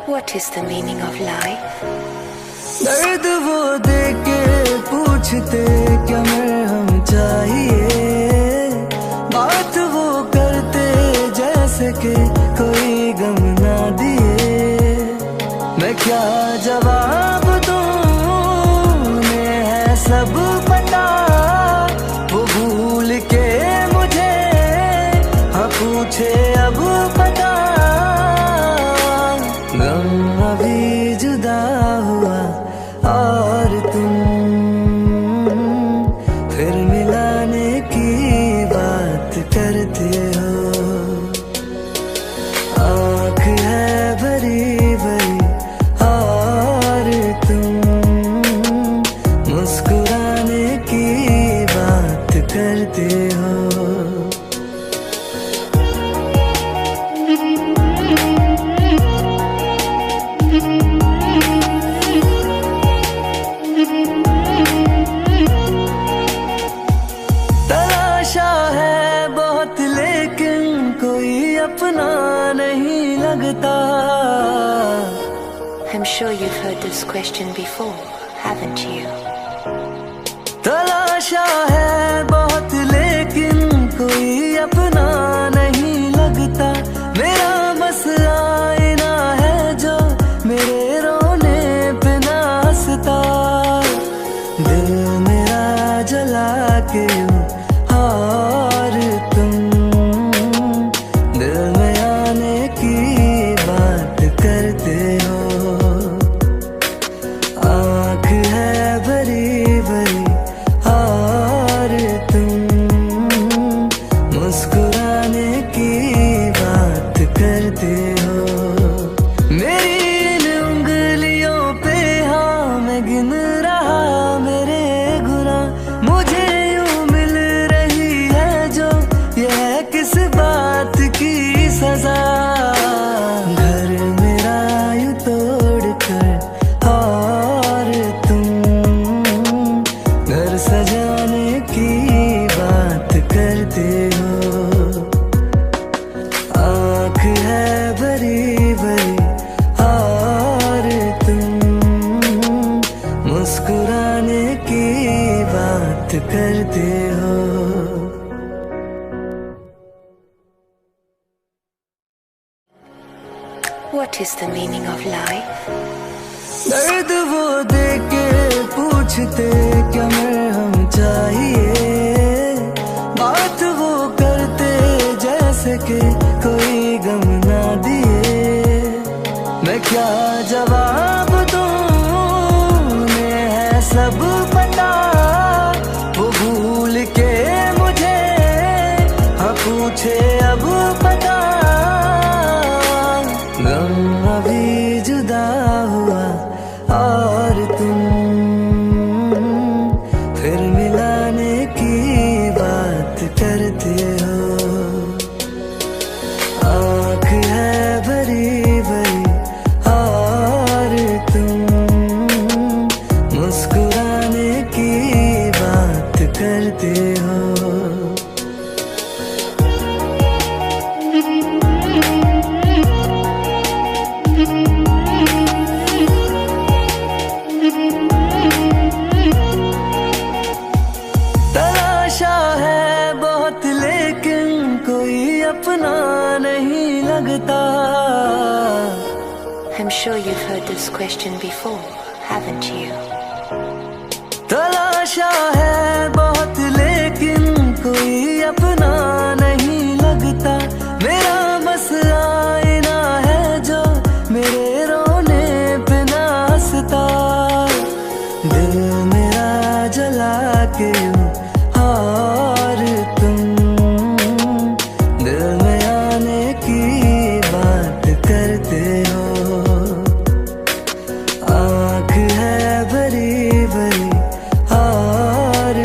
What is the meaning of life? दर्द वो देके पूछते क्या मैं हम चाहिए, बात वो करते जैसे कि कोई गम ना दिए। मैं क्या जवाब दूं, उन्हें है सब पता, वो भूल के मुझे हाँ पूछे अब पता। गम अभी जुदा हुआ और तुम फिर मिलाने की बात करते हो। आँख है भरी भरी और तुम मुस्कुराने की बात करते हो। तलाशा है बहुत लेकिन कोई अपना नहीं लगता। I'm sure you've heard this question before, haven't you? तलाशा है बहुत लेकिन कोई अपना नहीं लगता। मेरा बस आईना है जो मेरे रोने पे ना हंसता। दिल मेरा जला के और तुम दिल में आने की बात करते हो। आँख है भरी भरी और तुम मुस्कुराने की बात करते हो। मेरी इन उंगलियों पे हाँ मैं गिन रहा मेरे गुनाह। मुझे यूं मिल रही है जो ये है किस बात की सजा। घर मेरा यूं तोड़ कर और तुम घर सजाने की बात करते हो। आँख है भरी भरी और तुम मुस्कुराने की बात करते हो। What is the meaning of life? दर्द वो देके पूछते क्या मैं हम चाहिए, बात वो करते जैसे कि कोई गम ना दिए। मैं क्या जवाब दूं, उन्हें है सब पता, वो भूल के मुझे हाँ पूछे अब पता। गम अभी जुदा हुआ और तुम फिर मिलाने की बात करते हो। आँख है भरी भरी और तुम मुस्कुराने की बात करते हो। तलाशा है बहुत लेकिन कोई अपना नहीं लगता। I'm sure you've heard this question before, haven't you? तलाशा है बहुत लेकिन कोई अपना नहीं लगता। मेरा बस आईना है जो मेरे रोने पे ना हंसता। दिल मेरा जला के और तुम दिल में आने की बात करते हो। आँख है भरी भरी और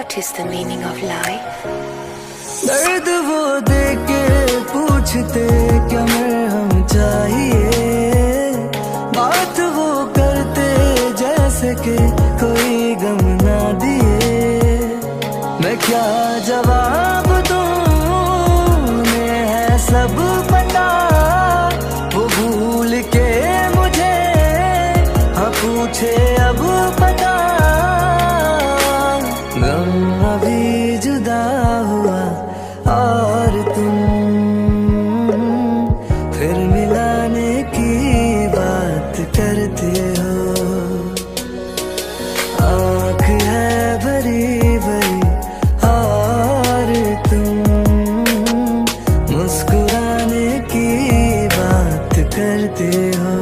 What is the meaning of life? दर्द वो देके पूछते क्या मरहम चाहिए, बात वो करते जैसे कि कोई गम ना दिए। मैं क्या जवाब दूं, उन्हें है सब पता, वो भूल के मुझे हाँ पूछे अब पता। गम अभी जुदा हुआ और तुम फिर मिलाने की बात करते हो। आँख है भरी भरी और तुम मुस्कुराने की बात करते हो।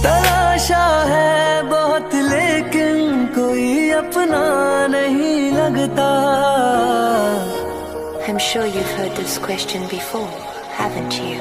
तलाशा है बहुत लेकिन कोई अपना नहीं लगता। I'm sure you've heard this question before, haven't you?